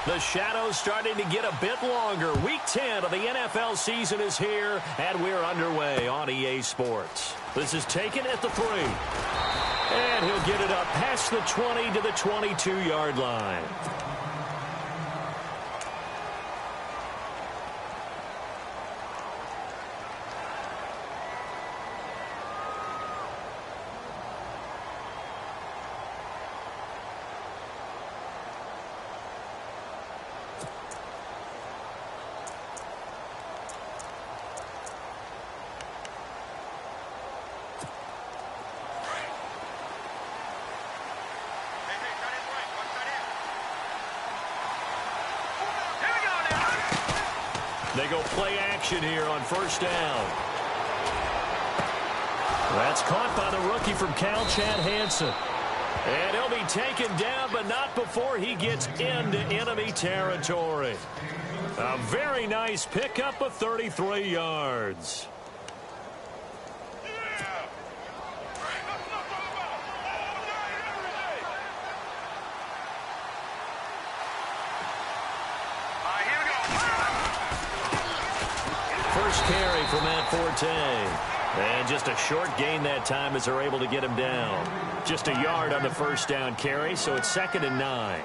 The shadow's starting to get a bit longer. Week 10 of the NFL season is here, and we're underway on EA Sports. This is taken at the 3. And he'll get it up past the 20 to the 22-yard line. They go play action here on first down. That's caught by the rookie from Cal, Chad Hansen. And he'll be taken down, but not before he gets into enemy territory. A very nice pickup of 33 yards. First carry for Matt Forte. And just a short gain that time as they're able to get him down. Just a yard on the first down carry, so it's 2nd and 9.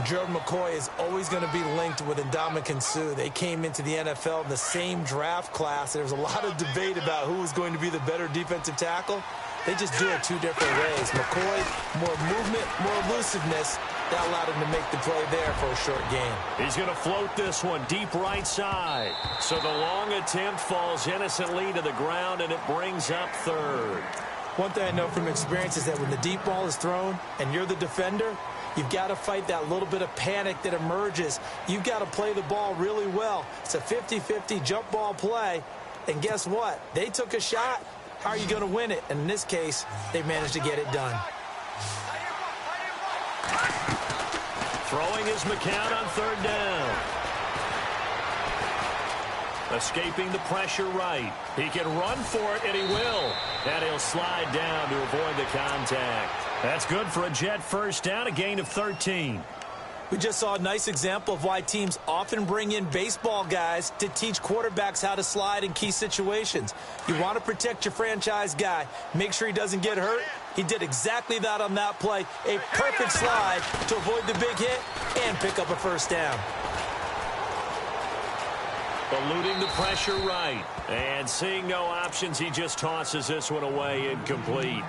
Gerald McCoy is always going to be linked with Ndamukong Suh. They came into the NFL in the same draft class. There's a lot of debate about who was going to be the better defensive tackle. They just do it two different ways. McCoy, more movement, more elusiveness. That allowed him to make the play there for a short gain. He's going to float this one deep right side. So the long attempt falls innocently to the ground, and it brings up 3rd. One thing I know from experience is that when the deep ball is thrown and you're the defender, you've got to fight that little bit of panic that emerges. You've got to play the ball really well. It's a 50-50 jump ball play. And guess what? They took a shot. How are you going to win it? And in this case, they managed to get it done. Throwing is McCown on 3rd down. Escaping the pressure right. He can run for it, and he will. And he'll slide down to avoid the contact. That's good for a Jet first down, a gain of 13. We just saw a nice example of why teams often bring in baseball guys to teach quarterbacks how to slide in key situations. You want to protect your franchise guy. Make sure he doesn't get hurt. He did exactly that on that play. A perfect slide to avoid the big hit and pick up a first down. Eluding the pressure right. And seeing no options, he just tosses this one away incomplete.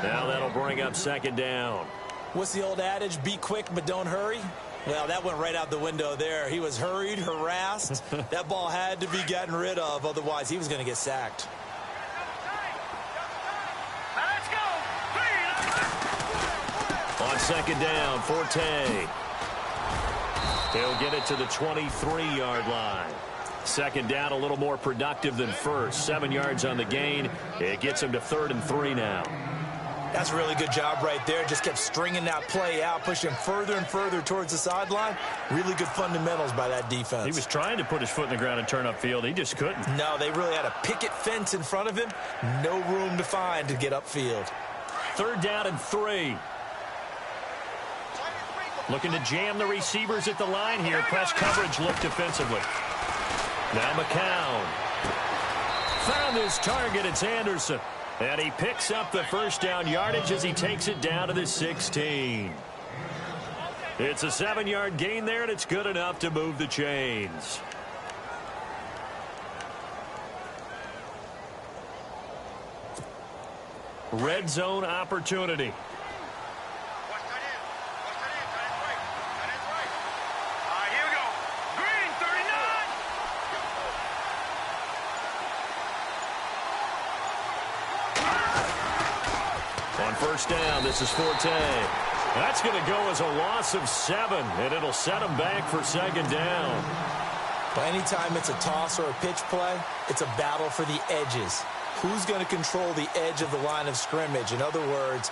Now that'll bring up 2nd down. What's the old adage? Be quick, but don't hurry. Well, that went right out the window there. He was hurried, harassed. That ball had to be gotten rid of. Otherwise, he was going to get sacked. On 2nd down, Forte. He'll get it to the 23-yard line. 2nd down, a little more productive than first. 7 yards on the gain. It gets him to 3rd and 3 now. That's a really good job right there. Just kept stringing that play out, pushing further and further towards the sideline. Really good fundamentals by that defense. He was trying to put his foot in the ground and turn upfield. He just couldn't. No, they really had a picket fence in front of him. No room to find to get upfield. 3rd down and 3. Looking to jam the receivers at the line here. Press coverage look defensively. Now McCown. Found his target. It's Anderson. And he picks up the first down yardage as he takes it down to the 16. It's a 7-yard gain there, and it's good enough to move the chains. Red zone opportunity. On first down, this is Forte. That's going to go as a loss of 7, and it'll set him back for 2nd down. Well, anytime it's a toss or a pitch play, it's a battle for the edges. Who's going to control the edge of the line of scrimmage? In other words,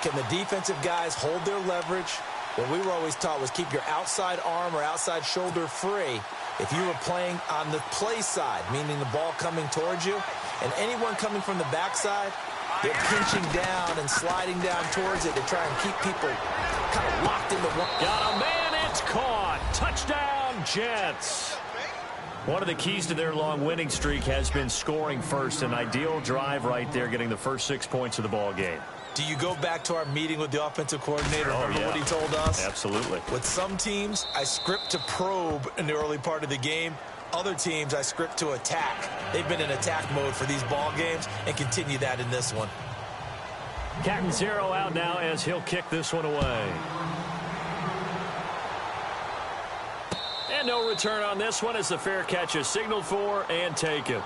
can the defensive guys hold their leverage? What we were always taught was keep your outside arm or outside shoulder free if you were playing on the play side, meaning the ball coming towards you, and anyone coming from the backside, they're pinching down and sliding down towards it to try and keep people kind of locked into one. Got a man at It's caught. Touchdown, Jets. One of the keys to their long winning streak has been scoring first. An ideal drive right there, getting the first 6 points of the ball game. Do you go back to our meeting with the offensive coordinator? Remember what he told us? Absolutely. With some teams, I script to probe in the early part of the game. Other teams, I script to attack. They've been in attack mode for these ball games and continue that in this one. Captain Zero out now as he'll kick this one away. And no return on this one as the fair catch is signaled for and taken.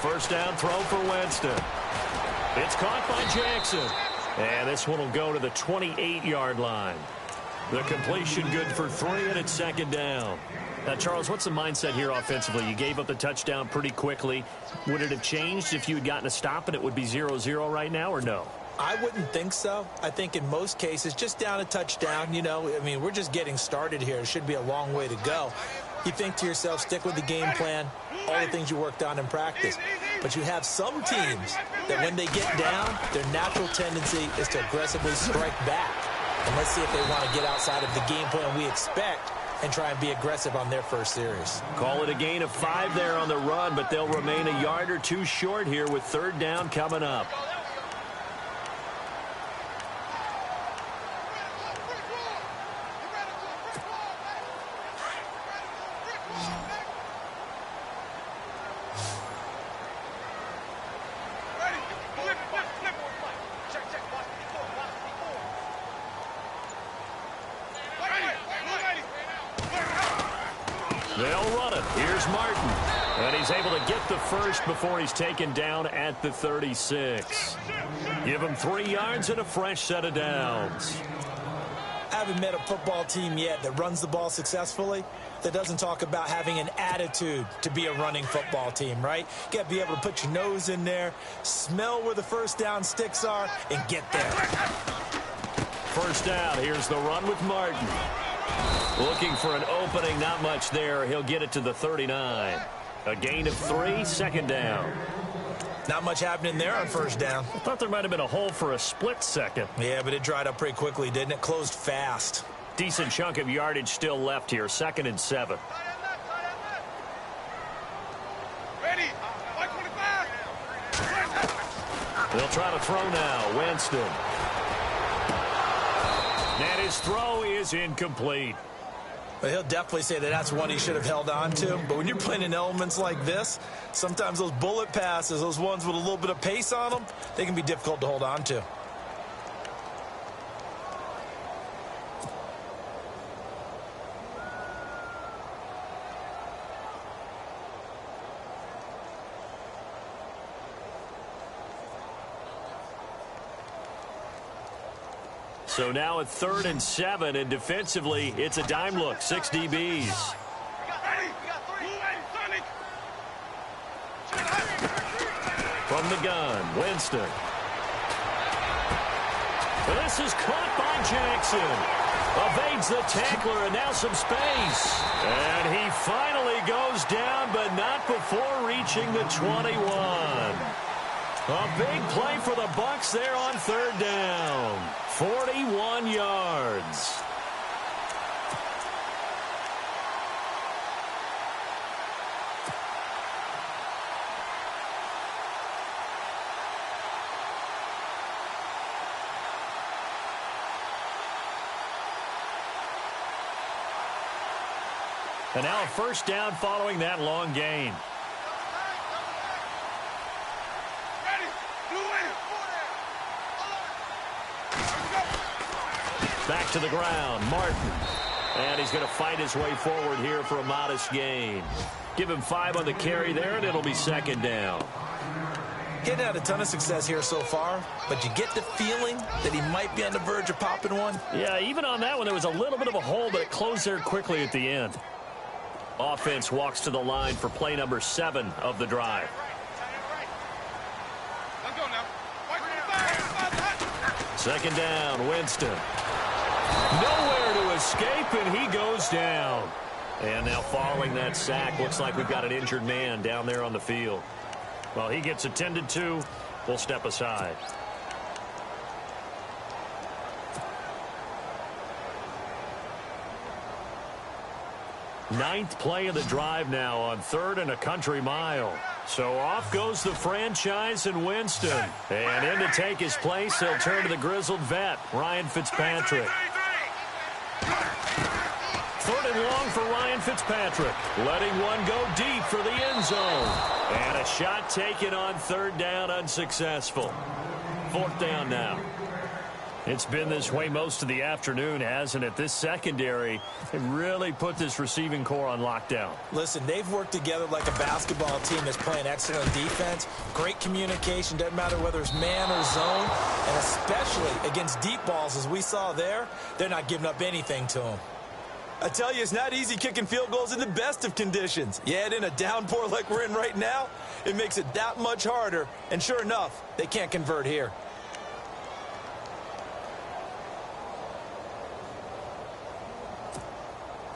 First down throw for Winston. It's caught by Jackson. And this one will go to the 28-yard line. The completion good for 3, and it's second down. Now, Charles, what's the mindset here offensively? You gave up the touchdown pretty quickly. Would it have changed if you had gotten a stop and it would be 0-0 right now, or no? I wouldn't think so. I think in most cases, just down a touchdown, you know, I mean, we're just getting started here. It should be a long way to go. You think to yourself, stick with the game plan, all the things you worked on in practice. But you have some teams that when they get down, their natural tendency is to aggressively strike back. And let's see if they want to get outside of the game plan we expect and try and be aggressive on their first series. Call it a gain of 5 there on the run, but they'll remain a yard or two short here with third down coming up. They'll run it. Here's Martin. And he's able to get the first before he's taken down at the 36. Give him 3 yards and a fresh set of downs. I haven't met a football team yet that runs the ball successfully that doesn't talk about having an attitude to be a running football team, right? You got to be able to put your nose in there, smell where the first down sticks are, and get there. First down. Here's the run with Martin. Looking for an opening, not much there. He'll get it to the 39. A gain of 3, second down. Not much happening there on first down. I thought there might have been a hole for a split second. Yeah, but it dried up pretty quickly, didn't it? Closed fast. Decent chunk of yardage still left here. 2nd and 7. Ready. They'll try to throw now. Winston. And his throw is incomplete. But he'll definitely say that that's one he should have held on to. But when you're playing in elements like this, sometimes those bullet passes, those ones with a little bit of pace on them, they can be difficult to hold on to. So now at 3rd and 7, and defensively, it's a dime look. 6 DBs. From the gun, Winston. This is caught by Jackson. Evades the tackler, and now some space. And he finally goes down, but not before reaching the 21. A big play for the Bucs there on 3rd down. 41 yards. And now a first down following that long gain. Back to the ground, Martin. And he's going to fight his way forward here for a modest gain. Give him 5 on the carry there, and it'll be 2nd down. Getting had a ton of success here so far, but you get the feeling that he might be on the verge of popping one. Yeah, even on that one, there was a little bit of a hole, but it closed there quickly at the end. Offense walks to the line for play number 7 of the drive. Let's go now. Second down, Winston. Nowhere to escape, and he goes down. And now following that sack, looks like we've got an injured man down there on the field. Well, he gets attended to. We'll step aside. Ninth play of the drive now on 3rd and a country mile. So off goes the franchise and Winston. And in to take his place, he'll turn to the grizzled vet, Ryan Fitzpatrick. 3rd and long for Ryan Fitzpatrick. Letting one go deep for the end zone. And a shot taken on 3rd down, unsuccessful. 4th down now. It's been this way most of the afternoon, hasn't it? This secondary, it really put this receiving core on lockdown. Listen, they've worked together like a basketball team that's playing excellent defense. Great communication, doesn't matter whether it's man or zone. And especially against deep balls, as we saw there, they're not giving up anything to them. I tell you, it's not easy kicking field goals in the best of conditions. Yet in a downpour like we're in right now, it makes it that much harder. And sure enough, they can't convert here.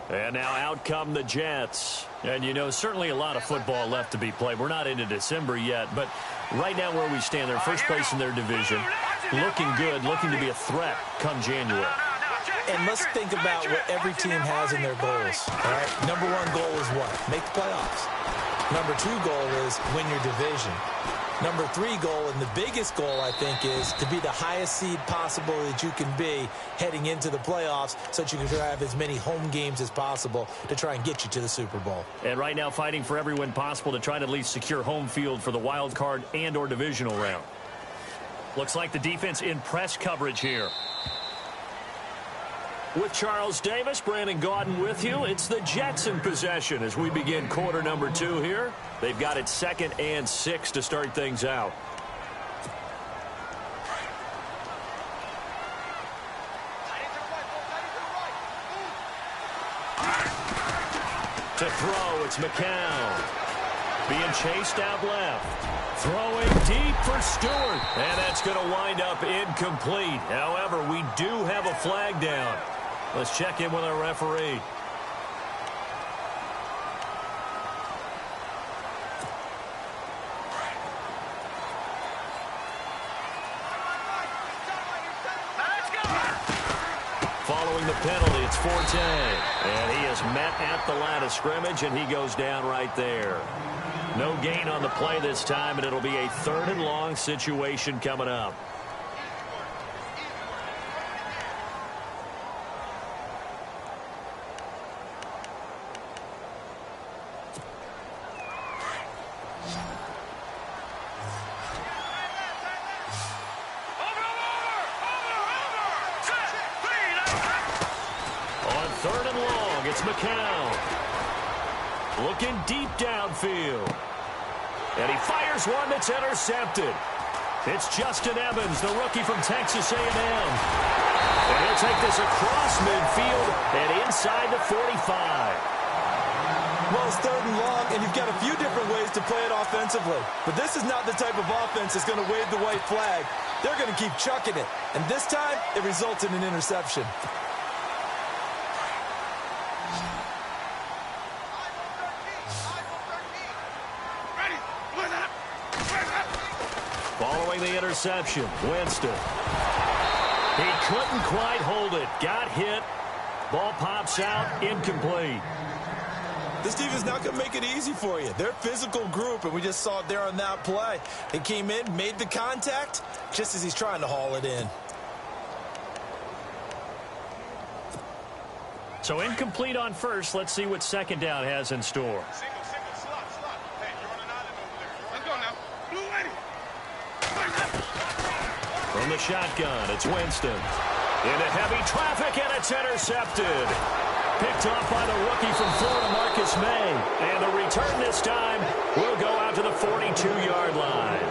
And now out come the Jets. And, you know, certainly a lot of football left to be played. We're not into December yet, but right now where we stand, they're first place in their division. Looking good, looking to be a threat come January. And let's think about what every team has in their goals. All right? Number 1 goal is what? Make the playoffs. Number 2 goal is win your division. Number 3 goal, and the biggest goal, I think, is to be the highest seed possible that you can be heading into the playoffs so that you can have as many home games as possible to try and get you to the Super Bowl. And right now fighting for every win possible to try to at least secure home field for the wild card and or divisional round. Looks like the defense in press coverage here. With Charles Davis, Brandon Gaudin with you. It's the Jets in possession as we begin quarter number 2 here. They've got it 2nd and 6 to start things out. To throw, it's McCown. Being chased out left. Throwing deep for Stewart. And that's going to wind up incomplete. However, we do have a flag down. Let's check in with our referee. Following the penalty, it's Forte. And he is met at the line of scrimmage, and he goes down right there. No gain on the play this time, and it'll be a 3rd and long situation coming up. McCown looking deep downfield. And he fires one that's intercepted. It's Justin Evans, the rookie from Texas A&M. And he'll take this across midfield and inside the 45. Well, it's 3rd and long, and you've got a few different ways to play it offensively. But this is not the type of offense that's going to wave the white flag. They're going to keep chucking it. And this time, it results in an interception. Following the interception, Winston. He couldn't quite hold it. Got hit. Ball pops out. Incomplete. This team is not going to make it easy for you. They're a physical group, and we just saw it there on that play. He came in, made the contact, just as he's trying to haul it in. So incomplete on first. Let's see what 2nd down has in store. Single, slot. Hey, you're on an island over there. Let's go now. Blue ready. From the shotgun, it's Winston. Into heavy traffic, and it's intercepted. Picked off by the rookie from Florida, Marcus May. And the return this time will go out to the 42-yard line.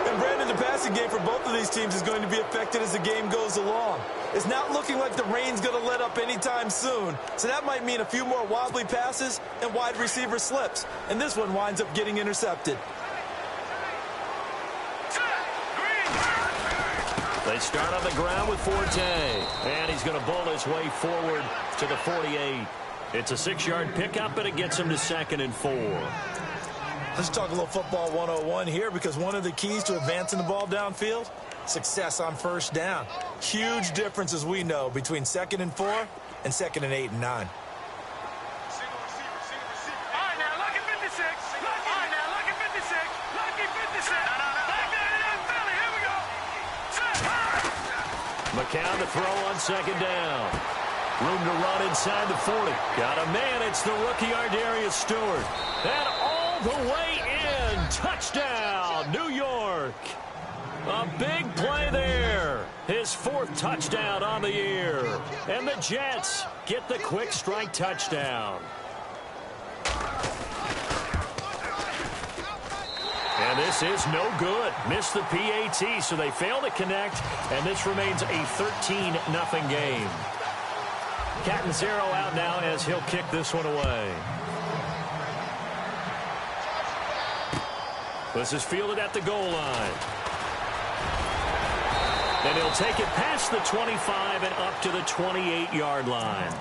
And Brandon, the passing game for both of these teams is going to be affected as the game goes along. It's not looking like the rain's going to let up anytime soon. So that might mean a few more wobbly passes and wide receiver slips. And this one winds up getting intercepted. They start on the ground with Forte. And he's going to bowl his way forward to the 48. It's a 6-yard pickup, and it gets him to 2nd and 4. Let's talk a little football 101 here, because one of the keys to advancing the ball downfield, success on first down. Huge difference, as we know, between 2nd and 4 and 2nd and 8 and 9. McCown to throw on 2nd down. Room to run inside the 40. Got a man. It's the rookie Ardarius Stewart. And all the way in. Touchdown, New York. A big play there. His 4th touchdown on the year. And the Jets get the quick strike touchdown. And this is no good. Missed the PAT, so they fail to connect, and this remains a 13-0 game. Catanzaro out now as he'll kick this one away. This is fielded at the goal line. And he'll take it past the 25 and up to the 28-yard line.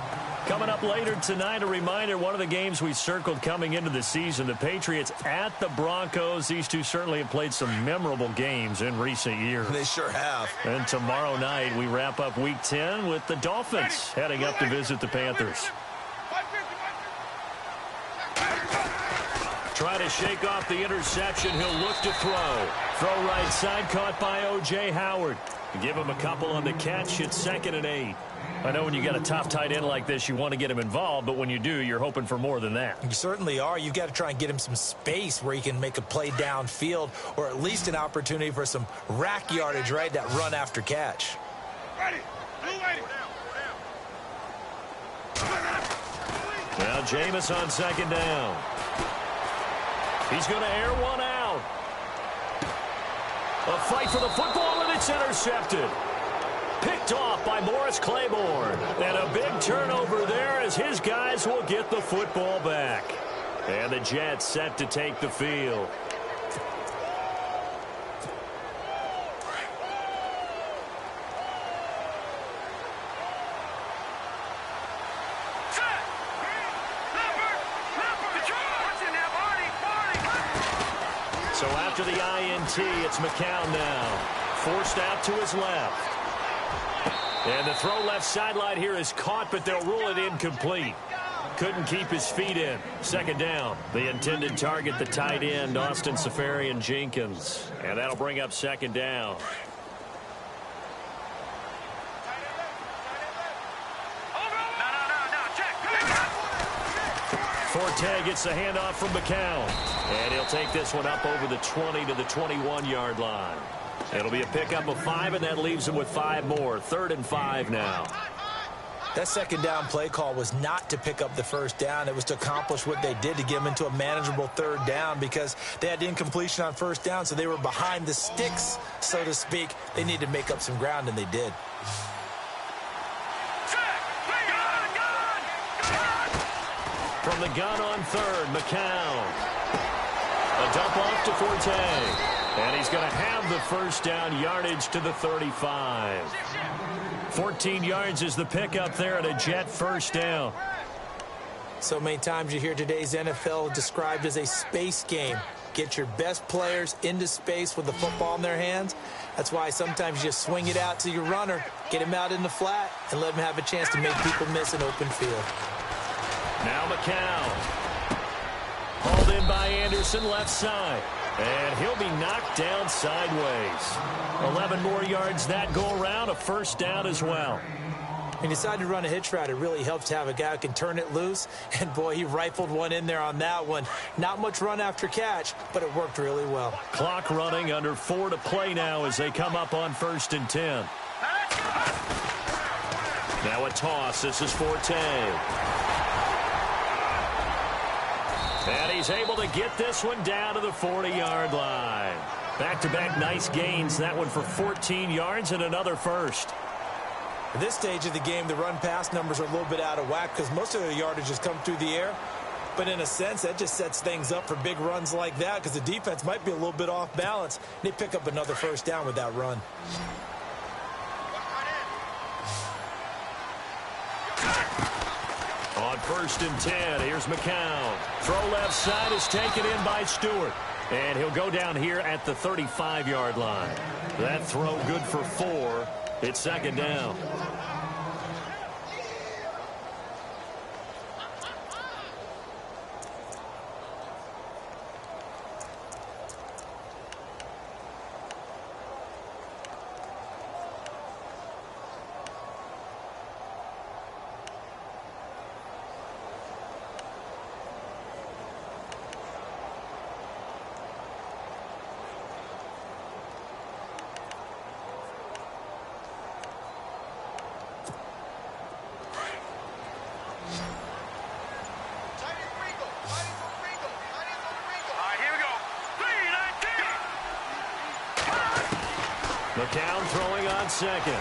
Coming up later tonight, a reminder, one of the games we circled coming into the season, the Patriots at the Broncos. These two certainly have played some memorable games in recent years. They sure have. And tomorrow night, we wrap up Week 10 with the Dolphins heading up to visit the Panthers. Try to shake off the interception. He'll look to throw. Throw right side, caught by O.J. Howard. Give him a couple on the catch. It's 2nd and 8. I know when you got a top tight end like this, you want to get him involved, but when you do, you're hoping for more than that. You certainly are. You've got to try and get him some space where he can make a play downfield, or at least an opportunity for some rack yardage, right? That run after catch. Ready. Blue ready. Now Jameis on 2nd down. He's going to air one out. A fight for the football, and it's intercepted. Picked off by Morris Claiborne. And a big turnover there as his guys will get the football back. And the Jets set to take the field. So after the INT, it's McCown now. Forced out to his left. And the throw left sideline here is caught, but they'll rule it incomplete. Couldn't keep his feet in. 2nd down. The intended target, the tight end, Austin Seferian-Jenkins. And that'll bring up 2nd down. Forte gets the handoff from McCown. And he'll take this one up over the 20 to the 21-yard line. It'll be a pickup of 5, and that leaves him with 5 more. 3rd and 5 now. That 2nd down play call was not to pick up the 1st down. It was to accomplish what they did, to get them into a manageable 3rd down, because they had incompletion on 1st down, so they were behind the sticks, so to speak. They needed to make up some ground, and they did. From the gun on 3rd, McCown. A dump off to Forte. And he's going to have the 1st down, yardage to the 35. 14 yards is the pickup there, and a Jet 1st down. So many times you hear today's NFL described as a space game. Get your best players into space with the football in their hands. That's why sometimes you just swing it out to your runner, get him out in the flat, and let him have a chance to make people miss an open field. Now McCown. Hauled in by Anderson, left side. And he'll be knocked down sideways. 11 more yards that go around, a 1st down as well. He decided to run a hitch route. It really helps to have a guy who can turn it loose. And, boy, he rifled one in there on that one. Not much run after catch, but it worked really well. Clock running, under 4 to play now as they come up on 1st and 10. Now a toss. This is Forte. And he's able to get this one down to the 40-yard line. Back-to-back nice gains. That one for 14 yards and another 1st. At this stage of the game, the run-pass numbers are a little bit out of whack because most of the yardage has come through the air. But in a sense, that just sets things up for big runs like that because the defense might be a little bit off balance. They pick up another 1st down with that run. 1st and 10. Here's McCown. Throw left side is taken in by Stewart. And he'll go down here at the 35-yard line. That throw good for 4. It's 2nd down. McCown throwing on 2nd.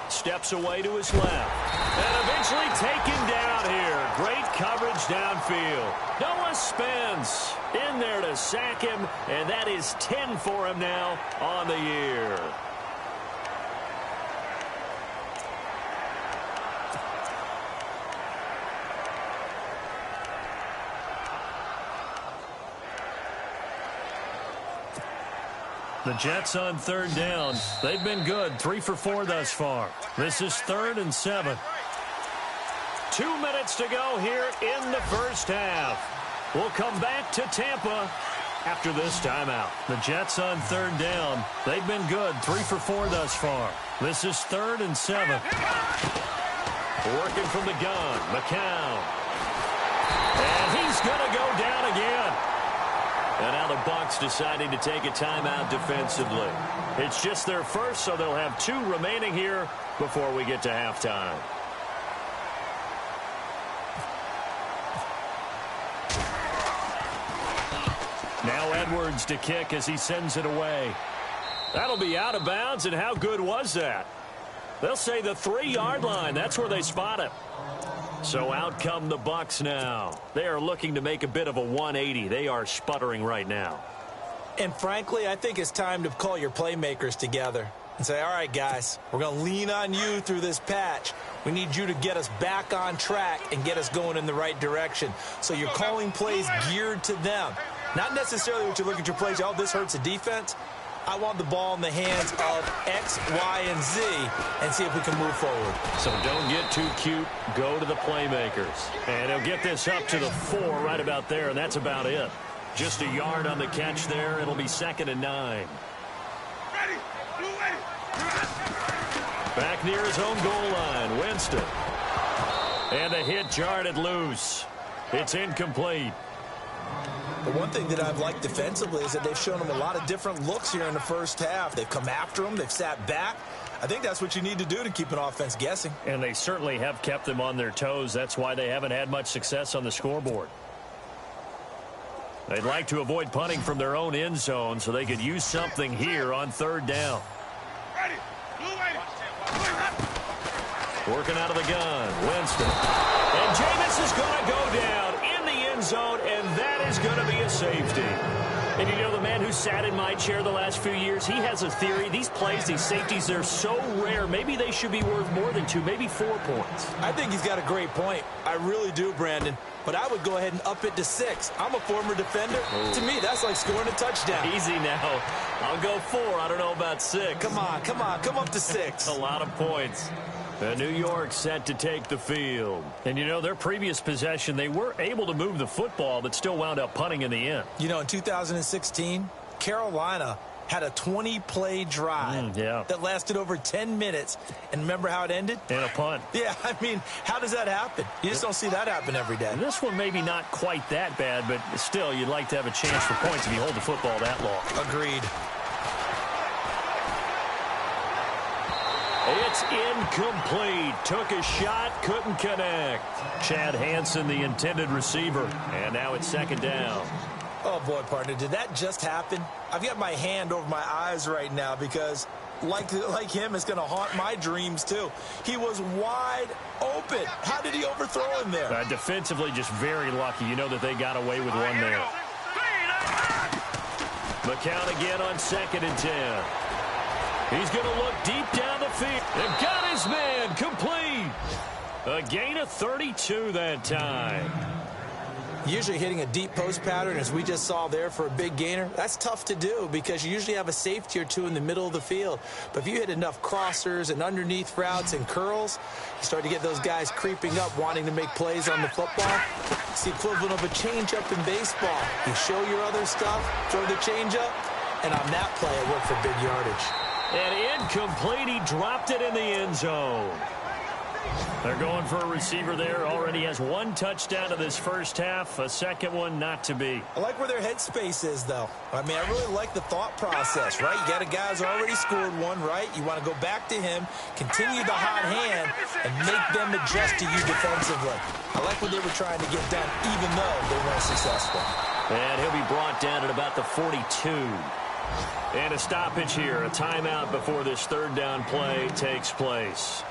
Steps away to his left. And eventually taken down here. Great coverage downfield. Noah Spence in there to sack him. And that is 10 for him now on the year. The Jets on 3rd down. They've been good. 3 for 4 thus far. This is 3rd and 7. 2 minutes to go here in the 1st half. We'll come back to Tampa after this timeout. The Jets on 3rd down. They've been good. 3 for 4 thus far. This is 3rd and 7. Working from the gun. McCown. And he's going to go down again. And now the Bucs deciding to take a timeout defensively. It's just their first, so they'll have 2 remaining here before we get to halftime. Now Edwards to kick as he sends it away. That'll be out of bounds, and how good was that? They'll say the 3-yard line. That's where they spot it. So out come the Bucs now. They are looking to make a bit of a 180. They are sputtering right now. And frankly, I think it's time to call your playmakers together and say, all right, guys, we're going to lean on you through this patch. We need you to get us back on track and get us going in the right direction. So you're calling plays geared to them. Not necessarily what you look at your plays, oh, this hurts the defense. I want the ball in the hands of X, Y, and Z and see if we can move forward. So don't get too cute. Go to the playmakers. And he'll get this up to the 4 right about there, and that's about it. Just a yard on the catch there. It'll be 2nd and 9. Back near his own goal line, Winston. And a hit jarred loose. It's incomplete. The one thing that I've liked defensively is that they've shown them a lot of different looks here in the 1st half. They've come after them. They've sat back. I think that's what you need to do to keep an offense guessing. And they certainly have kept them on their toes. That's why they haven't had much success on the scoreboard. They'd like to avoid punting from their own end zone so they could use something here on 3rd down. Working out of the gun, Winston. And Jameis is going to go down in the end zone, and that is going to be a safety. And you know, the man who sat in my chair the last few years, he has a theory. These plays, these safeties, they're so rare. Maybe they should be worth more than 2, maybe 4 points. I think he's got a great point. I really do, Brandon. But I would go ahead and up it to 6. I'm a former defender. Ooh. To me, that's like scoring a touchdown. Easy now. I'll go 4. I don't know about 6. Come on. Come up to 6. A lot of points. New York set to take the field. And, you know, their previous possession, they were able to move the football, but still wound up punting in the end. You know, in 2016, Carolina had a 20-play drive that lasted over 10 minutes. And remember how it ended? And a punt. Yeah, I mean, how does that happen? You just don't see that happen every day. And this one maybe not quite that bad, but still, you'd like to have a chance for points if you hold the football that long. Agreed. It's incomplete. Took a shot, couldn't connect. Chad Hansen, the intended receiver. And now it's 2nd down. Oh, boy, partner, did that just happen? I've got my hand over my eyes right now because, like him, it's going to haunt my dreams, too. He was wide open. How did he overthrow him there? Defensively, just very lucky. You know that they got away with one there. McCown again on 2nd and 10. He's going to look deep down the field. They've got his man complete. A gain of 32 that time. Usually hitting a deep post pattern, as we just saw there for a big gainer, that's tough to do because you usually have a safety or two in the middle of the field. But if you hit enough crossers and underneath routes and curls, you start to get those guys creeping up, wanting to make plays on the football. It's the equivalent of a changeup in baseball. You show your other stuff, throw the changeup, and on that play, it worked for big yardage. And incomplete. He dropped it in the end zone. They're going for a receiver there. Already has one touchdown in this first half. A second one not to be. I like where their headspace is, though. I mean, I really like the thought process, right? You got a guy who's already scored one, right? You want to go back to him, continue the hot hand, and make them adjust to you defensively. I like what they were trying to get done, even though they weren't successful. And he'll be brought down at about the 42. And a stoppage here, a timeout before this third down play takes place,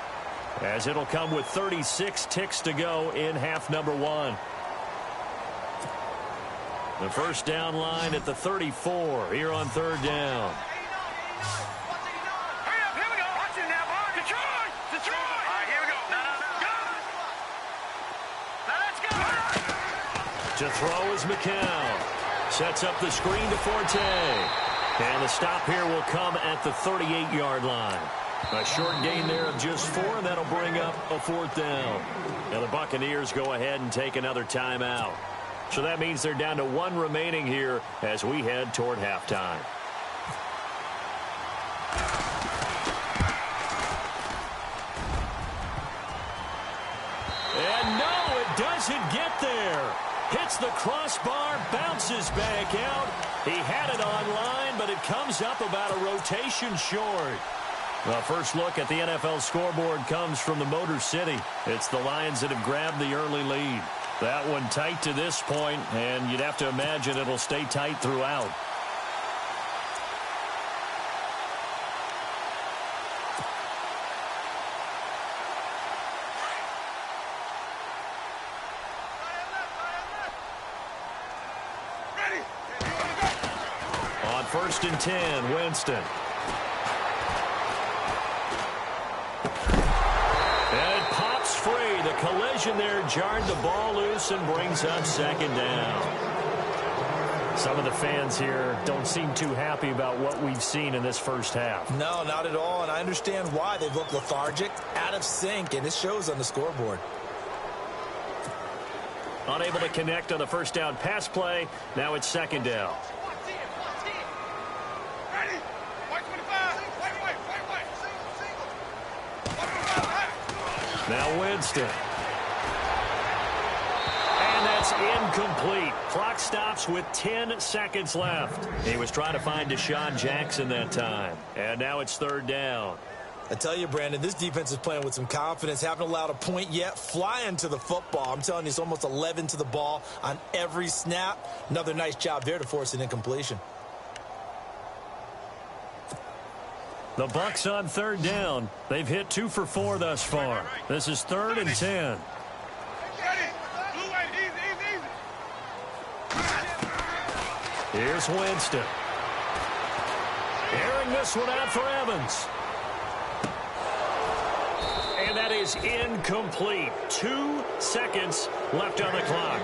as it'll come with 36 ticks to go in half number one. The first down line at the 34 here on third down. To throw is McCown. Sets up the screen to Forte. And the stop here will come at the 38-yard line. A short gain there of just 4, and that'll bring up a fourth down. Now the Buccaneers go ahead and take another timeout. So that means they're down to 1 remaining here as we head toward halftime. And no, it doesn't get there. Hits the crossbar, bounces back out. He had it online, but it comes up about a rotation short. Well, first look at the NFL scoreboard comes from the Motor City. It's the Lions that have grabbed the early lead. That one tight to this point, and you'd have to imagine it'll stay tight throughout. On 1st and 10, Winston. Free. The collision there jarred the ball loose and brings up second down. Some of the fans here don't seem too happy about what we've seen in this first half. No, not at all, and I understand why. They've looked lethargic, out of sync, and it shows on the scoreboard. Unable to connect on the first down pass play. Now it's second down. Now Winston. And that's incomplete. Clock stops with 10 seconds left. He was trying to find Deshaun Jackson that time. And now it's third down. I tell you, Brandon, this defense is playing with some confidence. Haven't allowed a point yet. Flying to the football. I'm telling you, it's almost 11 to the ball on every snap. Another nice job there to force an incompletion. The Bucs on third down. They've hit 2 for 4 thus far. This is 3rd and 10. Here's Winston. Airing this one out for Evans. And that is incomplete. 2 seconds left on the clock.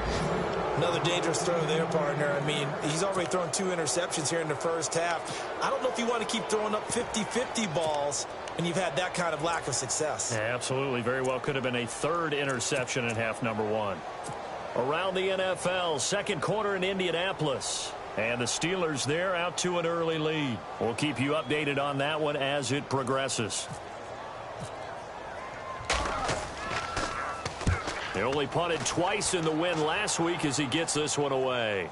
Another dangerous throw there, partner. I mean, he's already thrown 2 interceptions here in the first half. I don't know if you want to keep throwing up 50-50 balls and you've had that kind of lack of success. Yeah, absolutely. Very well could have been a 3rd interception in half number 1. Around the NFL, second quarter in Indianapolis. And the Steelers there out to an early lead. We'll keep you updated on that one as it progresses. He only punted twice in the win last week as he gets this one away.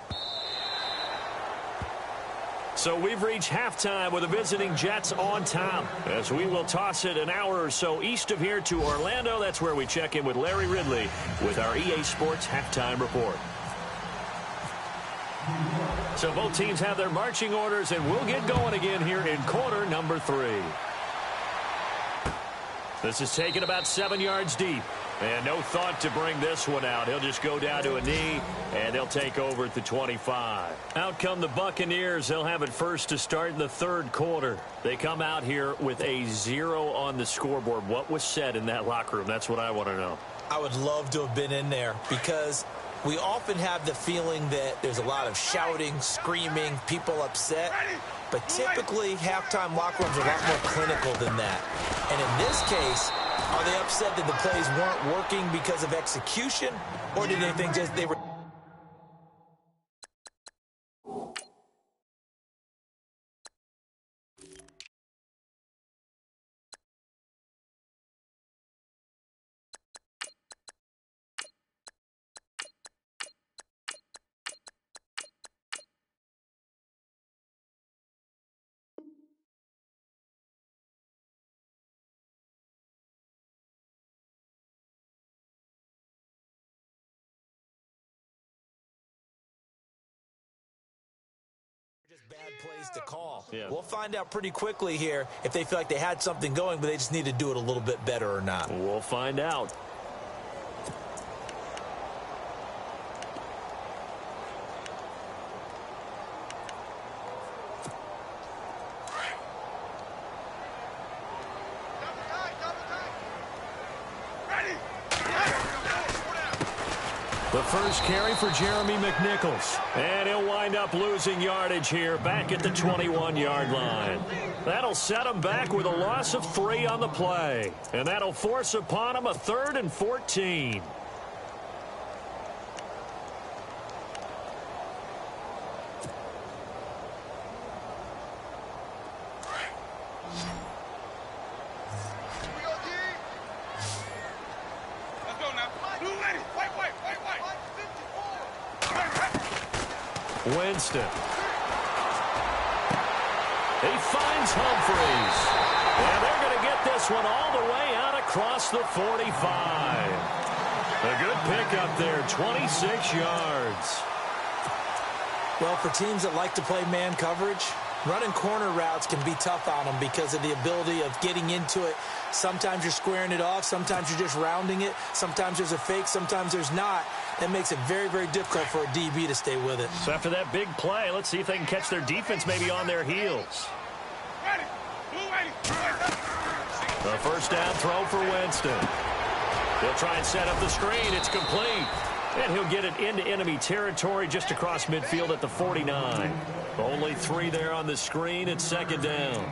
So we've reached halftime with the visiting Jets on top, as we will toss it an hour or so east of here to Orlando. That's where we check in with Larry Ridley with our EA Sports Halftime Report. So both teams have their marching orders, and we'll get going again here in quarter number 3. This is taken about 7 yards deep. And no thought to bring this one out. He'll just go down to a knee, and they'll take over at the 25. Out come the Buccaneers. They'll have it first to start in the third quarter. They come out here with a 0 on the scoreboard. What was said in that locker room? That's what I want to know. I would love to have been in there because we often have the feeling that there's a lot of shouting, screaming, people upset. But typically, halftime locker rooms are a lot more clinical than that. And in this case, are they upset that the plays weren't working because of execution? Or did they think just they were... bad plays to call. Yeah. We'll find out pretty quickly here if they feel like they had something going, but they just need to do it a little bit better or not. We'll find out. The first carry for Jeremy McNichols. And he'll wind up losing yardage here back at the 21-yard line. That'll set him back with a loss of 3 on the play. And that'll force upon him a 3rd and 14. Winston. He finds Humphreys. And they're going to get this one all the way out across the 45. A good pickup there, 26 yards. Well, for teams that like to play man coverage, running corner routes can be tough on them because of the ability of getting into it. Sometimes you're squaring it off. Sometimes you're just rounding it. Sometimes there's a fake. Sometimes there's not. That makes it very, very difficult for a DB to stay with it. So after that big play, let's see if they can catch their defense maybe on their heels. The first down throw for Winston. He'll try and set up the screen. It's complete. And he'll get it into enemy territory just across midfield at the 49. Only 3 there on the screen. It's second down.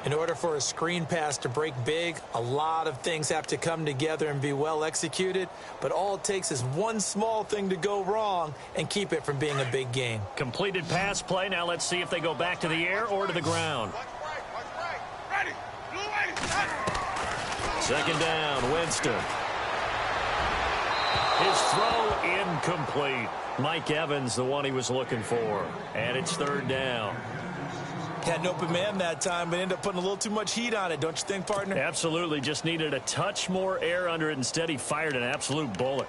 In order for a screen pass to break big, a lot of things have to come together and be well executed. But all it takes is one small thing to go wrong and keep it from being a big gain. Completed pass play. Now let's see if they go back to the air or to the ground. Second down, Winston. His throw incomplete. Mike Evans, the one he was looking for. And it's third down. Had an open man that time, but ended up putting a little too much heat on it, don't you think, partner? Absolutely. Just needed a touch more air under it. Instead, he fired an absolute bullet.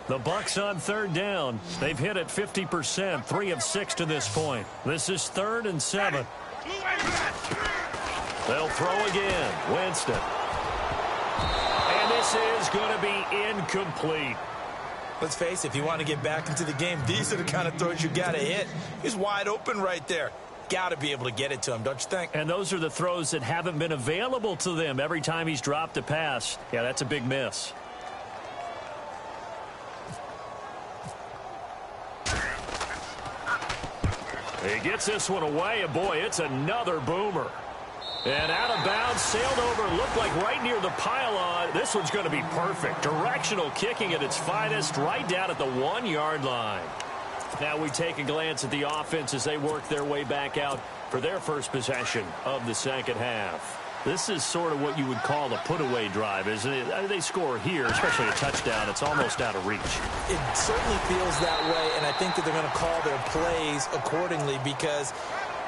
The Bucs on third down. They've hit it 50%, 3 of 6 to this point. This is 3rd and 7. They'll throw again. Winston. And this is going to be incomplete. Let's face it, if you want to get back into the game, these are the kind of throws you got to hit. He's wide open right there. Got to be able to get it to him, don't you think? And those are the throws that haven't been available to them every time he's dropped a pass. Yeah, that's a big miss. He gets this one away, and boy, it's another boomer. And out of bounds, sailed over, looked like right near the pylon. This one's going to be perfect. Directional kicking at its finest, right down at the 1-yard line. Now we take a glance at the offense as they work their way back out for their first possession of the second half. This is sort of what you would call a put-away drive, isn't it? They score here, especially a touchdown. It's almost out of reach. It certainly feels that way, and I think that they're going to call their plays accordingly because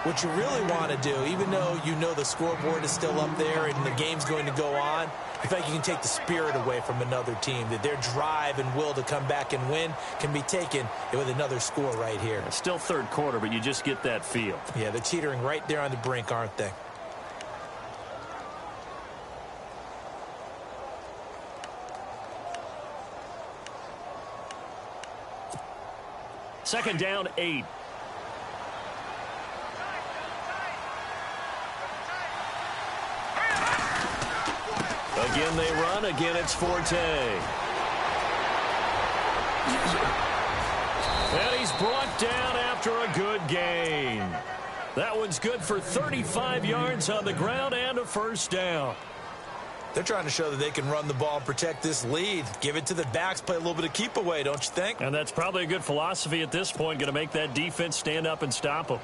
What you really want to do, even though you know the scoreboard is still up there and the game's going to go on, I think you can take the spirit away from another team, that their drive and will to come back and win can be taken with another score right here. It's still third quarter, but you just get that feel. Yeah, they're teetering right there on the brink, aren't they? Second down, 8. Again they run. Again it's Forte. And he's brought down after a good gain. That one's good for 35 yards on the ground and a first down. They're trying to show that they can run the ball and protect this lead. Give it to the backs, play a little bit of keep away, don't you think? And that's probably a good philosophy at this point, going to make that defense stand up and stop them.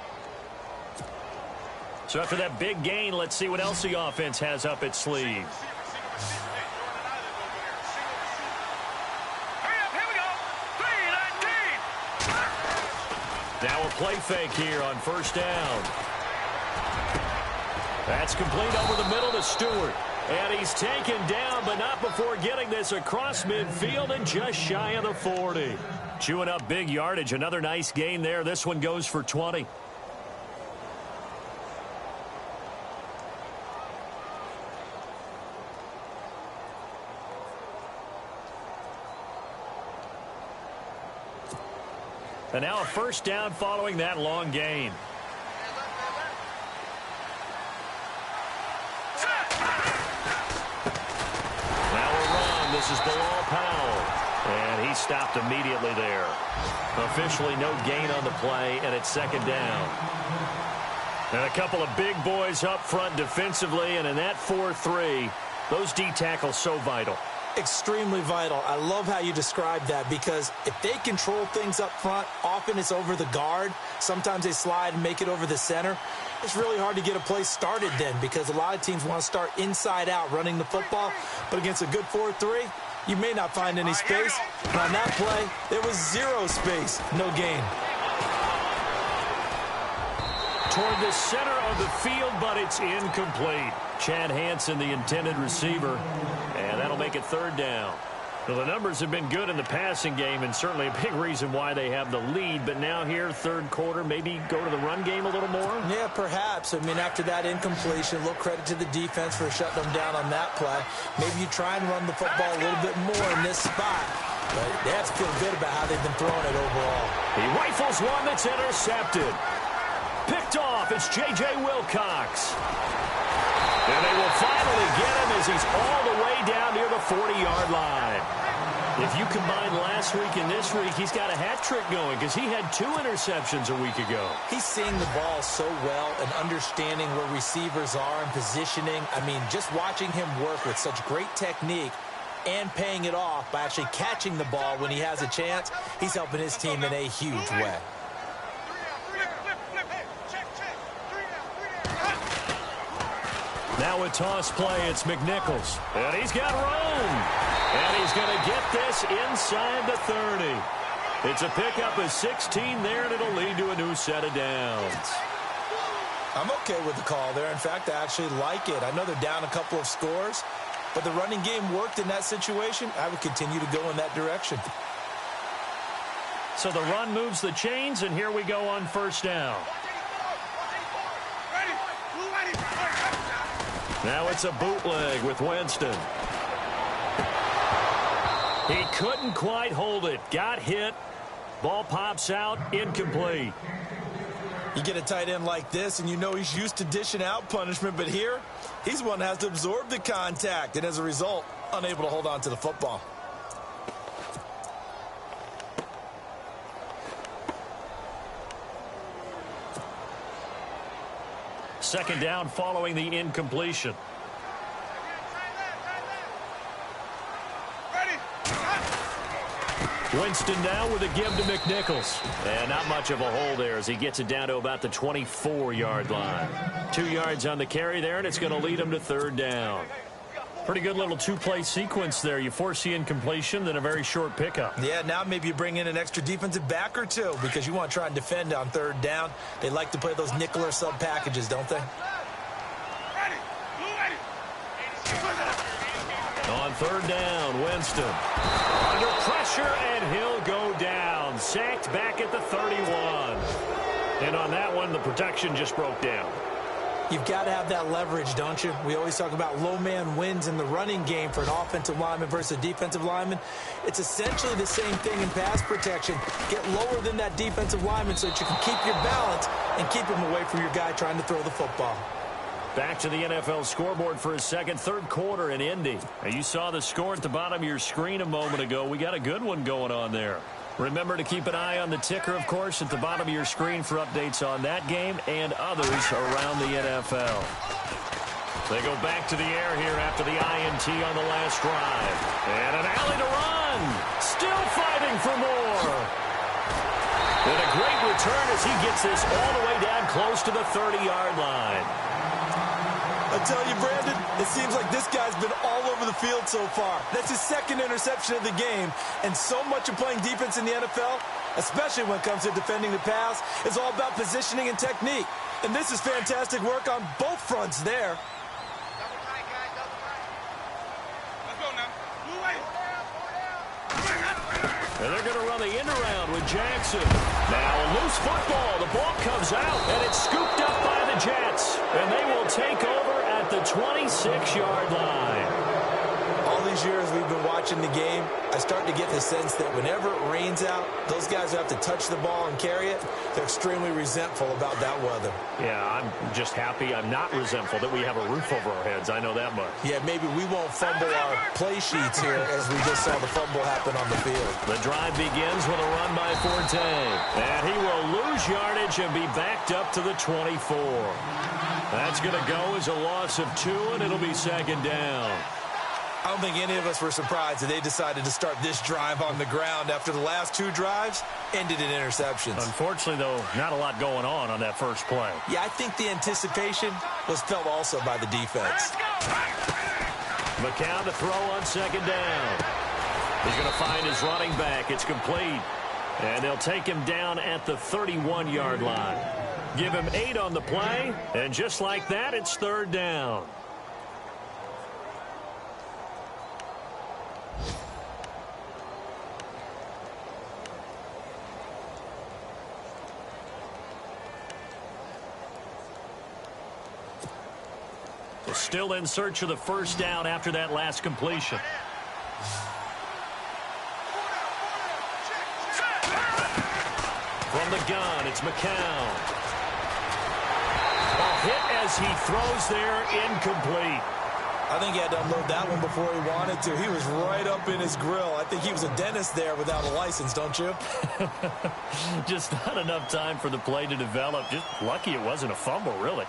So after that big gain, let's see what else the offense has up its sleeve. Now a play fake here on first down. That's complete over the middle to Stewart. And he's taken down, but not before getting this across midfield and just shy of the 40. Chewing up big yardage. Another nice gain there. This one goes for 20. And now a first down following that long gain. This is Bilal Powell, and he stopped immediately there. Officially no gain on the play, and it's second down. And a couple of big boys up front defensively, and in that 4-3, those D tackles so vital. Extremely vital. I love how you describe that, because if they control things up front, often it's over the guard. Sometimes they slide and make it over the center. It's really hard to get a play started then, because a lot of teams want to start inside out running the football. But against a good 4-3, you may not find any space. And on that play, there was zero space. No gain. Toward the center of the field, but it's incomplete. Chad Hansen, the intended receiver, and that'll make it third down. Well, the numbers have been good in the passing game, and certainly a big reason why they have the lead. But now here, third quarter, maybe go to the run game a little more? Yeah, perhaps. I mean, after that incompletion, a little credit to the defense for shutting them down on that play. Maybe you try and run the football a little bit more in this spot. But they have to feel good about how they've been throwing it overall. He rifles one that's intercepted. Picked off. It's J.J. Wilcox. And they will finally get him as he's all the way down near the 40-yard line. If you combine last week and this week, he's got a hat trick going, because he had 2 interceptions a week ago. He's seeing the ball so well and understanding where receivers are and positioning. I mean, just watching him work with such great technique and paying it off by actually catching the ball when he has a chance, he's helping his team in a huge way. Now a toss play, it's McNichols. And he's got room. And he's going to get this inside the 30. It's a pickup of 16 there, and it'll lead to a new set of downs. I'm okay with the call there. In fact, I actually like it. I know they're down a couple of scores, but the running game worked in that situation. I would continue to go in that direction. So the run moves the chains, and here we go on first down. Now it's a bootleg with Winston. He couldn't quite hold it. Got hit. Ball pops out. Incomplete. You get a tight end like this, and you know he's used to dishing out punishment, but here, he's one that has to absorb the contact, and as a result, unable to hold on to the football. Second down following the incompletion. Winston now with a give to McNichols. And not much of a hole there as he gets it down to about the 24-yard line. 2 yards on the carry there, and it's going to lead him to third down. Pretty good little two-play sequence there. You force the incompletion, then a very short pickup. Yeah, now maybe you bring in an extra defensive back or two because you want to try and defend on third down. They like to play those nickel or sub packages, don't they? On third down, Winston. Under pressure, and he'll go down. Sacked back at the 31. And on that one, the protection just broke down. You've got to have that leverage, don't you? We always talk about low man wins in the running game for an offensive lineman versus a defensive lineman. It's essentially the same thing in pass protection. Get lower than that defensive lineman so that you can keep your balance and keep him away from your guy trying to throw the football. Back to the NFL scoreboard for a second. Third quarter in Indy. Now, you saw the score at the bottom of your screen a moment ago. We got a good one going on there. Remember to keep an eye on the ticker, of course, at the bottom of your screen for updates on that game and others around the NFL. They go back to the air here after the INT on the last drive. And an alley to run. Still fighting for more. And a great return as he gets this all the way down close to the 30-yard line. I tell you, Brandon, it seems like this guy's been all over the field so far. That's his second interception of the game, and so much of playing defense in the NFL, especially when it comes to defending the pass, is all about positioning and technique. And this is fantastic work on both fronts there. And they're going to run the end around with Jackson. Now a loose football. The ball comes out, and it's scooped up by the Jets. And they will take over at the 26-yard line. All these years we've been watching the game, I start to get the sense that whenever it rains out, those guys who have to touch the ball and carry it, they're extremely resentful about that weather. Yeah, I'm just happy I'm not resentful that we have a roof over our heads. I know that much. Yeah, maybe we won't fumble our play sheets here as we just saw the fumble happen on the field. The drive begins with a run by Forte. And he will lose yardage and be backed up to the 24. That's going to go as a loss of 2, and it'll be second down. I don't think any of us were surprised that they decided to start this drive on the ground after the last 2 drives ended in interceptions. Unfortunately, though, not a lot going on that first play. Yeah, I think the anticipation was felt also by the defense. McCown to throw on second down. He's going to find his running back. It's complete. And they'll take him down at the 31-yard line. Give him 8 on the play, and just like that, it's third down. Still in search of the first down after that last completion. From the gun, it's McCown. A hit as he throws there, incomplete. I think he had to unload that one before he wanted to. He was right up in his grill. I think he was a dentist there without a license, don't you? Just not enough time for the play to develop. Just lucky it wasn't a fumble, really.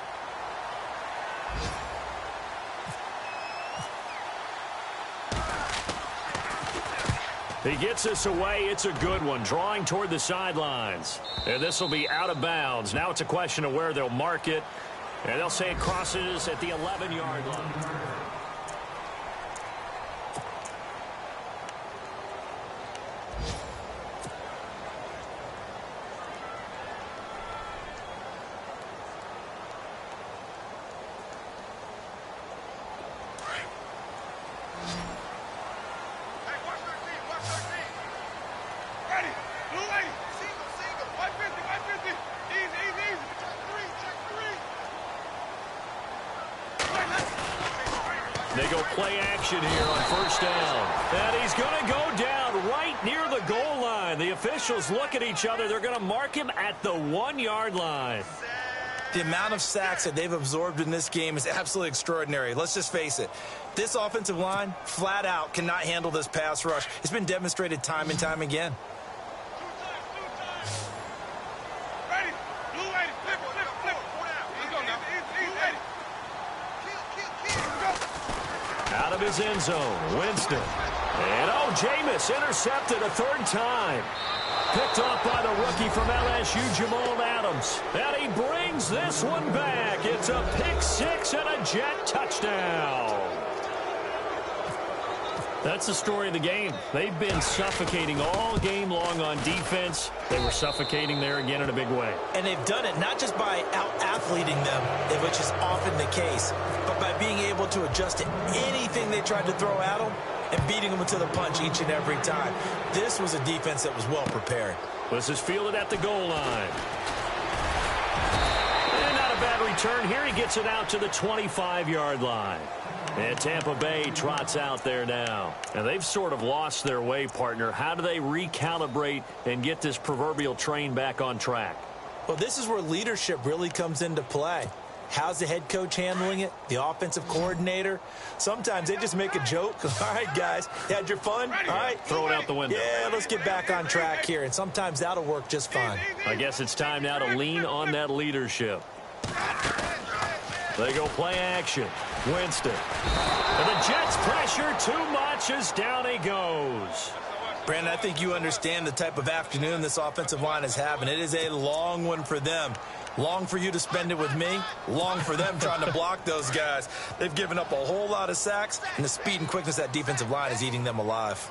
He gets this away. It's a good one. Drawing toward the sidelines. And this will be out of bounds. Now it's a question of where they'll mark it. And they'll say it crosses at the 11-yard line. They go play action here on first down. And he's going to go down right near the goal line. The officials look at each other. They're going to mark him at the 1-yard line. The amount of sacks that they've absorbed in this game is absolutely extraordinary. Let's just face it. This offensive line, flat out, cannot handle this pass rush. It's been demonstrated time and time again. Out of his end zone, Winston. And, Jameis intercepted a third time. Picked off by the rookie from LSU, Jamal Adams. And he brings this one back. It's a pick six and a Jet touchdown. That's the story of the game. They've been suffocating all game long on defense. They were suffocating there again in a big way. And they've done it not just by out-athleting them, which is often the case, but by being able to adjust to anything they tried to throw at them and beating them to the punch each and every time. This was a defense that was well prepared. This is fielded at the goal line. And not a bad return here. He gets it out to the 25-yard line. And Tampa Bay trots out there now. And they've sort of lost their way, partner. How do they recalibrate and get this proverbial train back on track? Well, this is where leadership really comes into play. How's the head coach handling it? The offensive coordinator? Sometimes they just make a joke. All right, guys, you had your fun? All right. Throw it out the window. Yeah, let's get back on track here. And sometimes that'll work just fine. I guess it's time now to lean on that leadership. They go play action. Winston. And the Jets pressure too much as down he goes. Brandon, I think you understand the type of afternoon this offensive line is having. It is a long one for them. Long for you to spend it with me. Long for them trying to block those guys. They've given up a whole lot of sacks, and the speed and quickness of that defensive line is eating them alive.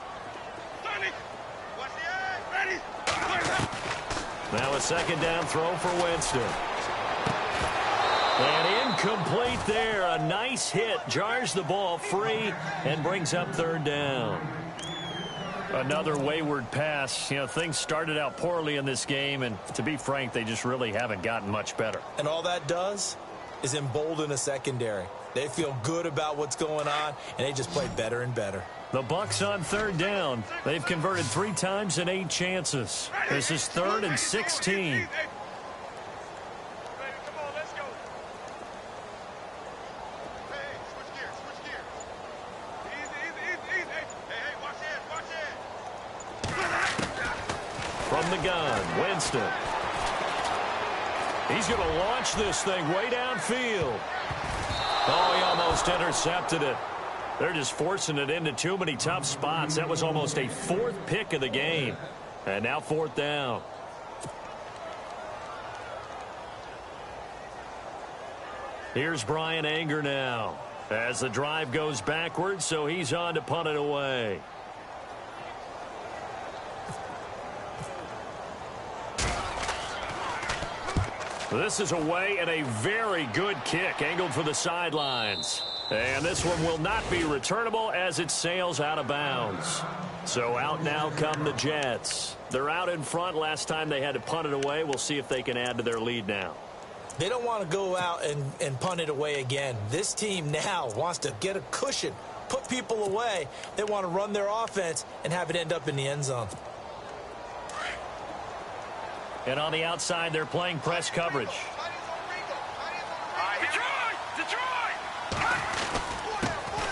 Now a second down throw for Winston. And incomplete there. A nice hit. Jars the ball free and brings up third down. Another wayward pass. You know, things started out poorly in this game, and to be frank, they just really haven't gotten much better. And all that does is embolden a secondary. They feel good about what's going on, and they just play better and better. The Bucs on third down. They've converted 3 times in 8 chances. This is 3rd and 16. From the gun, Winston. He's going to launch this thing way downfield. Oh, he almost intercepted it. They're just forcing it into too many tough spots. That was almost a 4th pick of the game. And now 4th down. Here's Brian Anger now as the drive goes backwards, so he's on to punt it away. This is away and a very good kick angled for the sidelines. And this one will not be returnable as it sails out of bounds. So out now come the Jets. They're out in front. Last time they had to punt it away. We'll see if they can add to their lead now. They don't want to go out and punt it away again. This team now wants to get a cushion, put people away. They want to run their offense and have it end up in the end zone. And on the outside, they're playing press coverage.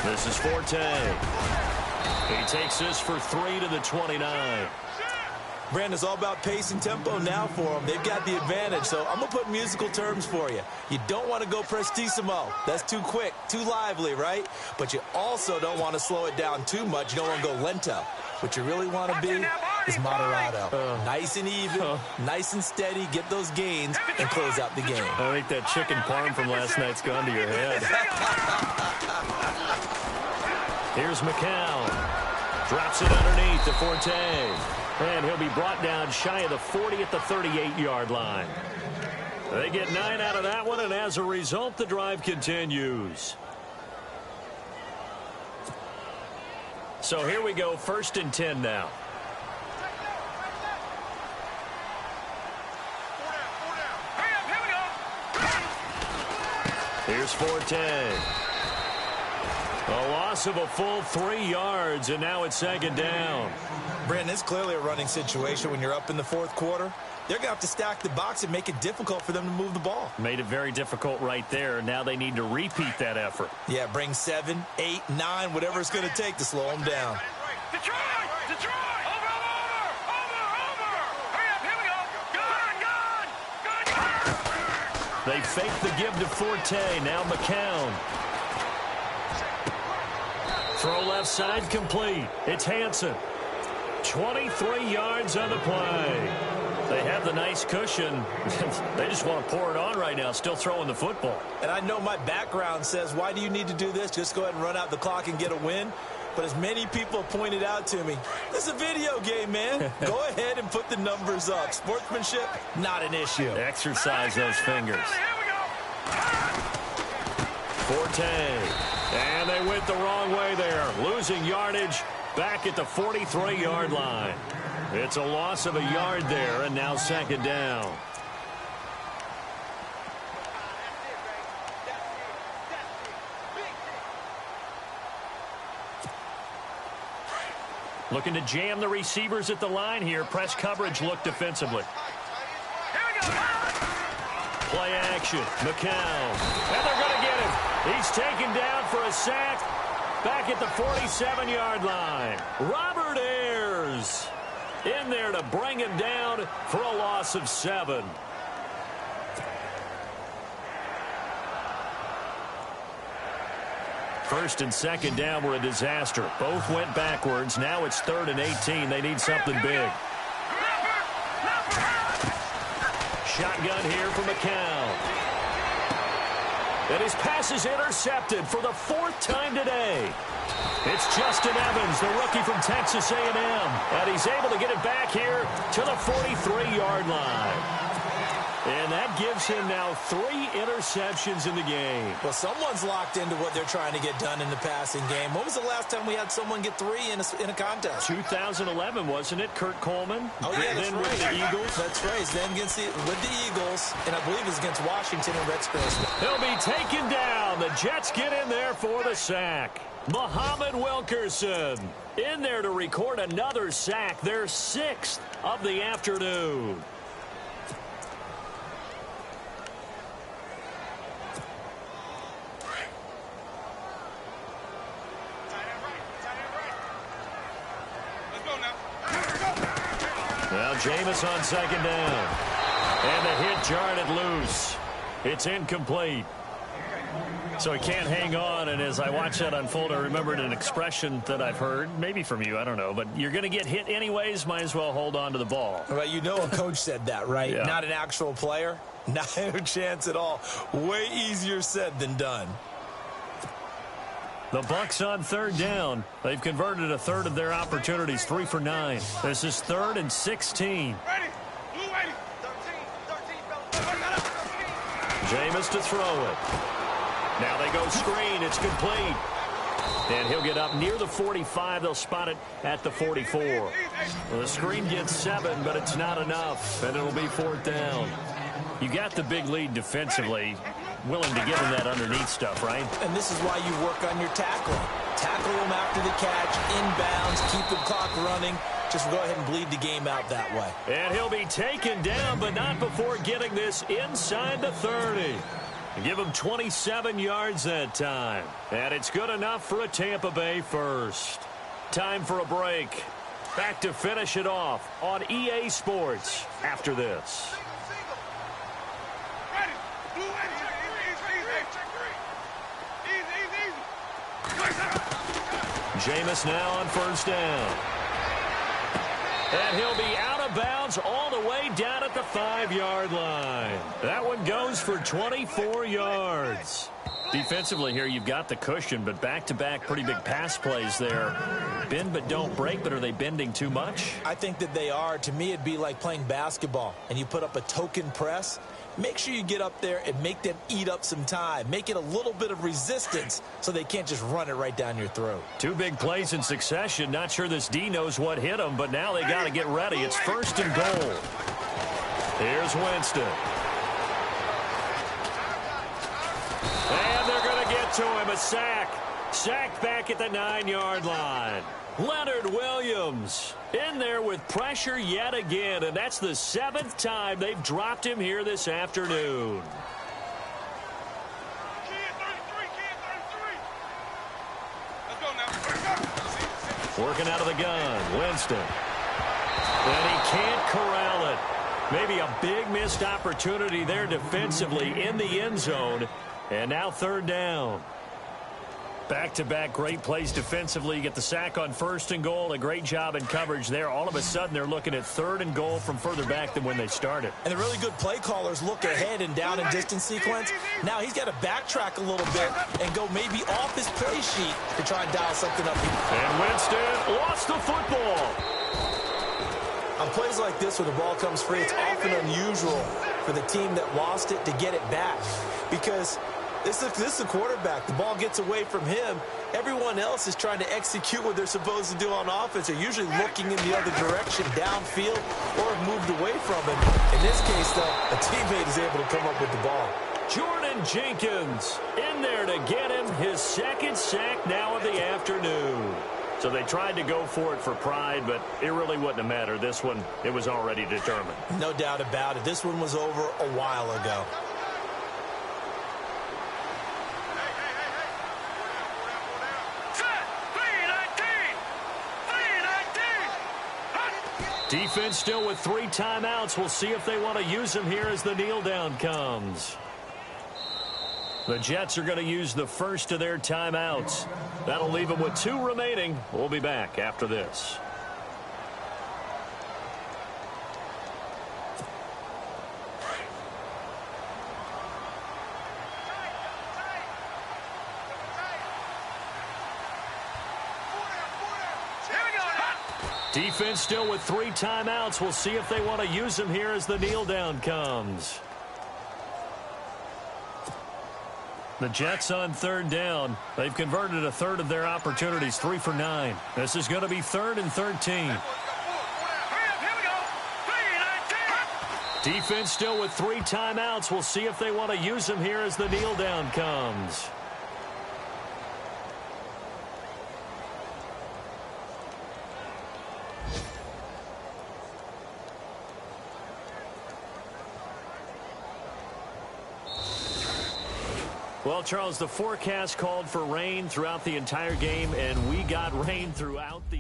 This is Forte. He takes this for 3 to the 29. Brandon, it's all about pace and tempo now for them. They've got the advantage, so I'm going to put musical terms for you. You don't want to go prestissimo. That's too quick, too lively, right? But you also don't want to slow it down too much. You don't want to go lento. What you really want to be is moderato. Nice and even, nice and steady, get those gains, and close out the game. I think that chicken parm from last night's gone to your head. Here's McCown. Drops it underneath to Forte. And he'll be brought down shy of the 40 at the 38-yard line. They get 9 out of that one, and as a result, the drive continues. So here we go, 1st and 10 now. Here's Forte. A loss of a full 3 yards, and now it's 2nd down. Brandon, it's clearly a running situation when you're up in the 4th quarter. They're going to have to stack the box and make it difficult for them to move the ball. Made it very difficult right there. Now they need to repeat that effort. Yeah, bring 7, 8, 9, whatever it's going to take to slow them down. Detroit! Over! Hurry up, here we go! Gone! They fake the give to Forte. Now McCown. Throw left side complete. It's Hansen. 23 yards on the play. They have the nice cushion. They just want to pour it on right now, still throwing the football. And I know my background says, why do you need to do this? Just go ahead and run out the clock and get a win. But as many people pointed out to me, this is a video game, man. Go ahead and put the numbers up. Sportsmanship, not an issue. Exercise those fingers. Forte. And they went the wrong way there. Losing yardage back at the 43-yard line. It's a loss of a yard there, and now second down. Looking to jam the receivers at the line here. Press coverage look defensively. Play action. McCown. And they're going to get him. He's taken down for a sack back at the 47-yard line. Robert Ayers in there to bring him down for a loss of 7. First and second down were a disaster. Both went backwards. Now it's 3rd and 18. They need something big. Shotgun here for McCown. And his pass is intercepted for the 4th time today. It's Justin Evans, the rookie from Texas A&M. And he's able to get it back here to the 43-yard line. And that gives him now 3 interceptions in the game. Well, someone's locked into what they're trying to get done in the passing game. When was the last time we had someone get 3 in a contest? 2011, wasn't it? Kurt Coleman. Oh, yeah, that's then right. with the Eagles. That's right. Then with the Eagles, and I believe it was against Washington and Rex Grossman. He'll be taken down. The Jets get in there for the sack. Muhammad Wilkerson in there to record another sack. Their 6th of the afternoon. Well, Jameis on second down. And the hit jarred it loose. It's incomplete. So he can't hang on, and as I watch that unfold, I remembered an expression that I've heard, maybe from you, I don't know, but you're going to get hit anyways, might as well hold on to the ball. Well, you know a coach said that, right? Yeah. Not an actual player. Not a chance at all. Way easier said than done. The Bucs on 3rd down. They've converted a third of their opportunities, 3 for 9. This is 3rd and 16. Jameis to throw it. Now they go screen. It's complete. And he'll get up near the 45. They'll spot it at the 44. Well, the screen gets 7, but it's not enough. And it'll be 4th down. You got the big lead defensively. Willing to give him that underneath stuff, right? And this is why you work on your tackling. Tackle him after the catch, inbounds, keep the clock running. Just go ahead and bleed the game out that way. And he'll be taken down, but not before getting this inside the 30. Give him 27 yards that time. And it's good enough for a Tampa Bay first. Time for a break. Back to finish it off on EA Sports after this. Jameis now on 1st down. And he'll be out of bounds all the way down at the 5-yard line. That one goes for 24 yards. Defensively here, you've got the cushion, but back-to-back pretty big pass plays there. Bend but don't break, but are they bending too much? I think that they are. To me, it'd be like playing basketball, and you put up a token press. Make sure you get up there and make them eat up some time. Make it a little bit of resistance so they can't just run it right down your throat. 2 big plays in succession. Not sure this D knows what hit them, but now they got to get ready. It's 1st and goal. Here's Winston. And they're going to get to him. A sack. Sacked back at the 9-yard line. Leonard Williams in there with pressure yet again, and that's the 7th time they've dropped him here this afternoon. Working out of the gun, Winston. And he can't corral it. Maybe a big missed opportunity there defensively in the end zone. And now 3rd down. Back-to-back great plays defensively. You get the sack on 1st and goal. A great job in coverage there. All of a sudden, they're looking at 3rd and goal from further back than when they started. And the really good play callers look ahead and down and distance sequence. Now he's got to backtrack a little bit and go maybe off his play sheet to try and dial something up. And Winston lost the football. On plays like this where the ball comes free, it's often unusual for the team that lost it to get it back because this is the quarterback. The ball gets away from him. Everyone else is trying to execute what they're supposed to do on offense. They're usually looking in the other direction, downfield, or have moved away from him. In this case, though, a teammate is able to come up with the ball. Jordan Jenkins in there to get him his 2nd sack now of the afternoon. So they tried to go for it for pride, but it really wouldn't have mattered. This one, it was already determined. No doubt about it. This one was over a while ago. Defense still with 3 timeouts. We'll see if they want to use them here as the kneel down comes. The Jets are going to use the first of their timeouts. That'll leave them with 2 remaining. We'll be back after this. Defense still with 3 timeouts. We'll see if they want to use them here as the kneel down comes. The Jets on 3rd down. They've converted a 1/3 of their opportunities, 3 for 9. This is going to be 3rd and 13. Defense still with 3 timeouts. We'll see if they want to use them here as the kneel down comes. Well, Charles, the forecast called for rain throughout the entire game, and we got rain throughout the